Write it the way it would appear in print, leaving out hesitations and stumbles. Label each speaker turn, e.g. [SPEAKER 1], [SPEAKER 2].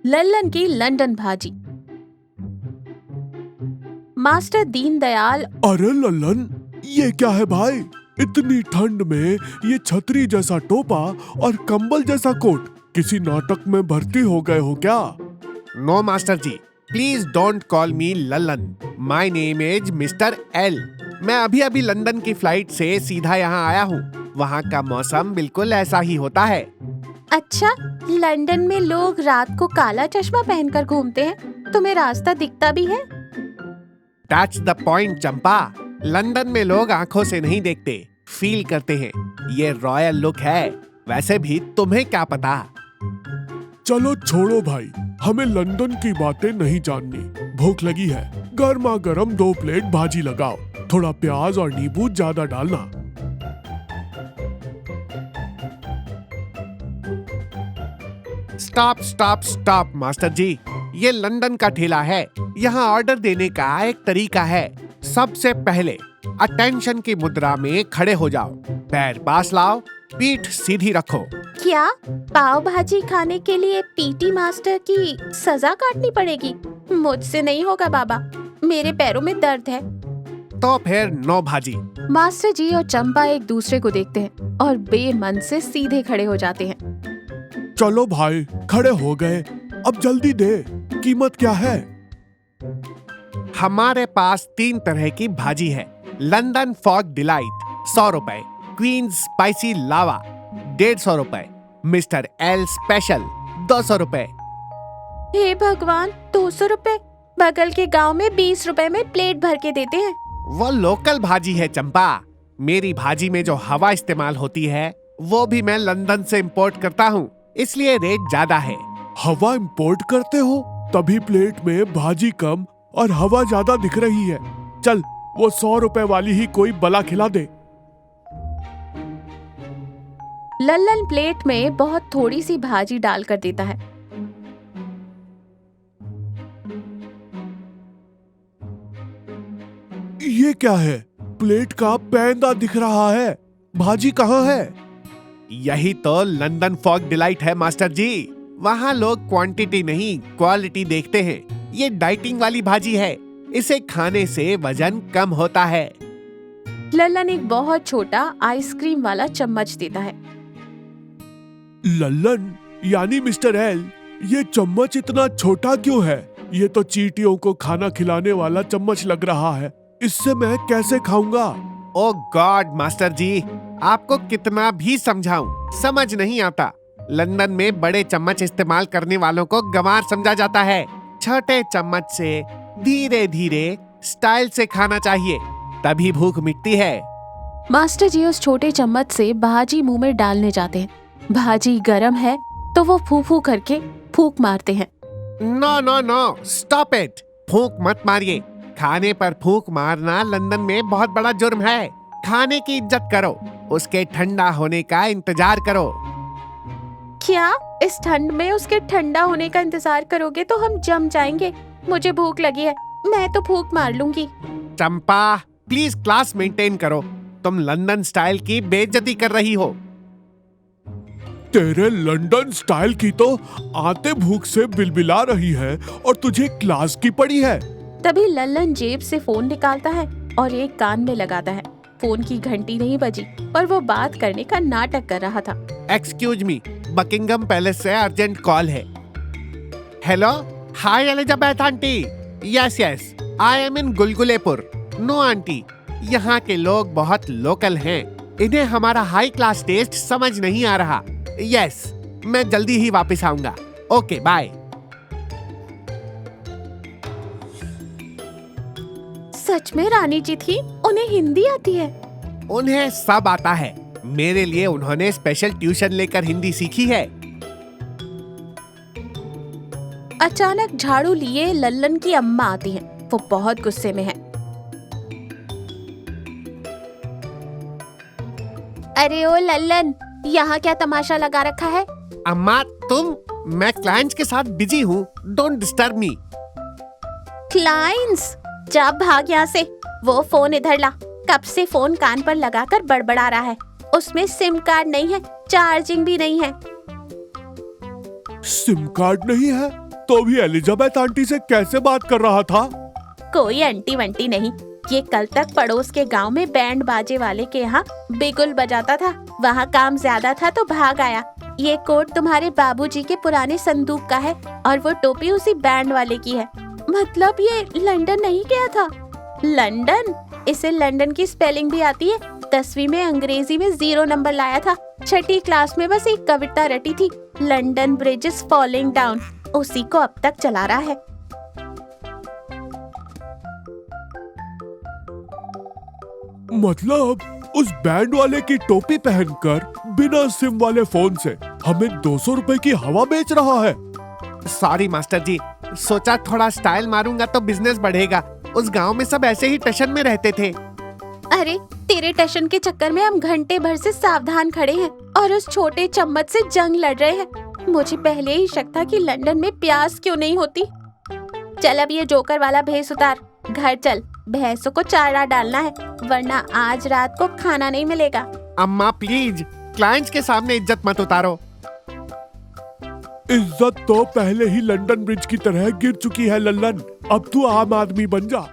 [SPEAKER 1] लल्लन की लंदन भाजी। मास्टर दीनदयाल।
[SPEAKER 2] अरे लल्लन, ये क्या है भाई? इतनी ठंड में ये छतरी जैसा टोपा और कंबल जैसा कोट, किसी नाटक में भर्ती हो गए हो क्या?
[SPEAKER 3] No master ji, please don't call me Lallan. My name is mister L. मैं अभी अभी लंदन की फ्लाइट से सीधा यहाँ आया हूँ। वहाँ का मौसम बिल्कुल ऐसा ही होता है।
[SPEAKER 1] अच्छा, लंदन में लोग रात को काला चश्मा पहनकर घूमते हैं, तुम्हें रास्ता दिखता भी है?
[SPEAKER 3] That's the point, Champa. London में लोग आंखों से नहीं देखते, फील करते हैं। ये रॉयल लुक है। वैसे भी तुम्हें क्या पता?
[SPEAKER 2] चलो छोड़ो भाई, हमें लंदन की बातें नहीं जाननी। भूख लगी है, गर्मा गर्म 2 प्लेट भाजी लगाओ, थोड़ा प्याज और नींबू ज्यादा डालना।
[SPEAKER 3] स्टॉप स्टॉप स्टॉप मास्टर जी, ये लंदन का ठेला है। यहाँ ऑर्डर देने का एक तरीका है। सबसे पहले अटेंशन की मुद्रा में खड़े हो जाओ, पैर पास लाओ, पीठ सीधी रखो।
[SPEAKER 1] क्या पाव भाजी खाने के लिए पीटी मास्टर की सजा काटनी पड़ेगी? मुझसे नहीं होगा बाबा, मेरे पैरों में दर्द है।
[SPEAKER 3] तो फिर नो भाजी।
[SPEAKER 1] मास्टर जी और चंपा एक दूसरे को देखते हैं और बेमन से सीधे खड़े हो जाते हैं।
[SPEAKER 2] चलो भाई, खड़े हो गए, अब जल्दी दे। कीमत क्या है?
[SPEAKER 3] हमारे पास 3 तरह की भाजी है। लंदन फॉग डिलाइट 100 रुपए, क्वींस स्पाइसी लावा 150 रुपए, मिस्टर एल स्पेशल 200 रुपए।
[SPEAKER 1] हे भगवान, 200 रुपए! बगल के गांव में 20 रुपए में प्लेट भर के देते हैं।
[SPEAKER 3] वो लोकल भाजी है चंपा। मेरी भाजी में जो हवा इस्तेमाल होती है वो भी मैं लंदन से इंपोर्ट करता हूँ, इसलिए रेट ज्यादा है।
[SPEAKER 2] हवा इंपोर्ट करते हो, तभी प्लेट में भाजी कम और हवा ज्यादा दिख रही है। चल, वो 100 रुपए वाली ही कोई बला खिला दे।
[SPEAKER 1] लल्लन प्लेट में बहुत थोड़ी सी भाजी डालकर देता है।
[SPEAKER 2] ये क्या है? प्लेट का पैंदा दिख रहा है, भाजी कहाँ है?
[SPEAKER 3] यही तो लंदन फॉग डिलाइट है मास्टर जी। वहाँ लोग क्वांटिटी नहीं क्वालिटी देखते हैं। ये डाइटिंग वाली भाजी है, इसे खाने से वजन कम होता है।
[SPEAKER 1] लल्लन एक बहुत छोटा आइसक्रीम वाला चम्मच देता है।
[SPEAKER 2] लल्लन यानी मिस्टर एल, ये चम्मच इतना छोटा क्यों है? ये तो चींटियों को खाना खिलाने वाला चम्मच लग रहा है। इससे मैं कैसे खाऊंगा?
[SPEAKER 3] ओ गॉड मास्टर जी, आपको कितना भी समझाऊं, समझ नहीं आता। लंदन में बड़े चम्मच इस्तेमाल करने वालों को गंवार समझा जाता है। छोटे चम्मच से धीरे धीरे स्टाइल से खाना चाहिए, तभी भूख मिटती है।
[SPEAKER 1] मास्टर जी उस छोटे चम्मच से भाजी मुंह में डालने जाते हैं। भाजी गरम है तो वो फू फू करके फूंक मारते हैं।
[SPEAKER 3] No no no, stop it. फूंक मत मारिए। खाने पर फूंक मारना लंदन में बहुत बड़ा जुर्म है। खाने की इज्जत करो, उसके ठंडा होने का इंतजार करो।
[SPEAKER 1] क्या इस ठंड में उसके ठंडा होने का इंतजार करोगे तो हम जम जाएंगे। मुझे भूख लगी है, मैं तो फूंक मार लूंगी।
[SPEAKER 3] चंपा, प्लीज क्लास मेंटेन करो। तुम लंदन स्टाइल की बेइज्जती कर रही हो।
[SPEAKER 2] तेरे लंदन स्टाइल की तो आते भूख से बिलबिला रही है और तुझे क्लास की पड़ी है।
[SPEAKER 1] तभी लल्लन जेब से फोन निकालता है और एक कान में लगाता है। फोन की घंटी नहीं बजी और वो बात करने का नाटक कर रहा था।
[SPEAKER 3] एक्सक्यूज मी, बकिंगम पैलेस से अर्जेंट कॉल है। Hello, hi Elizabeth aunty. Yes yes, I am in Gulgulepur. No aunty, यहाँ के लोग बहुत लोकल हैं। इन्हें हमारा हाई क्लास टेस्ट समझ नहीं आ रहा। यस, मैं जल्दी ही वापस आऊंगा। Okay bye.
[SPEAKER 1] सच में रानी जी थी, उन्हें हिंदी आती है।
[SPEAKER 3] उन्हें सब आता है। मेरे लिए उन्होंने स्पेशल ट्यूशन लेकर हिंदी सीखी है।
[SPEAKER 1] अचानक झाड़ू लिए लल्लन की अम्मा आती हैं। वो बहुत गुस्से में है। अरे ओ लल्लन, यहाँ क्या तमाशा लगा रखा है?
[SPEAKER 3] अम्मा तुम, मैं क्लाइंट्स के साथ बिजी हूँ, डोंट डिस्टर्ब मी।
[SPEAKER 1] क्लाइंट्स? जा भाग यहाँ से। वो फोन इधर ला। कब से फोन कान पर लगाकर बड़बड़ा रहा है। उसमें सिम कार्ड नहीं है, चार्जिंग भी नहीं है।
[SPEAKER 2] सिम कार्ड नहीं है? तो भी एलिजाबेथ आंटी से कैसे बात कर रहा था?
[SPEAKER 1] कोई अंटी वंटी नहीं, ये कल तक पड़ोस के गांव में बैंड बाजे वाले के यहाँ बिगुल बजाता था। वहाँ काम ज्यादा था तो भाग आया। ये कोट तुम्हारे बाबूजी के पुराने संदूक का है और वो टोपी उसी बैंड वाले की है। मतलब ये लंदन नहीं गया था? लंदन? इसे लंदन की स्पेलिंग भी आती है। 10वीं में अंग्रेजी में 0 नंबर लाया था। 6ठी क्लास में बस एक कविता रटी थी, London bridge is falling down. उसी को अब तक चला रहा है।
[SPEAKER 2] मतलब उस बैंड वाले की टोपी पहनकर बिना सिम वाले फोन से हमें 200 रुपए की हवा बेच रहा है।
[SPEAKER 3] सॉरी मास्टर जी, सोचा थोड़ा स्टाइल मारूंगा तो बिजनेस बढ़ेगा। उस गांव में सब ऐसे ही टशन में रहते थे।
[SPEAKER 1] अरे तेरे टशन के चक्कर में हम घंटे भर से सावधान खड़े हैं और उस छोटे चम्मच से जंग लड़ रहे हैं। मुझे पहले ही शक था कि लंदन में प्यास क्यों नहीं होती। चल अब ये जोकर वाला भेस उतार, घर चल, भैंसों को चारा डालना है वरना आज रात को खाना नहीं मिलेगा।
[SPEAKER 3] अम्मा प्लीज, क्लाइंट्स के सामने इज्जत मत उतारो।
[SPEAKER 2] इज्जत तो पहले ही लंदन ब्रिज की तरह गिर चुकी है लल्लन। अब तू आम आदमी बन जा।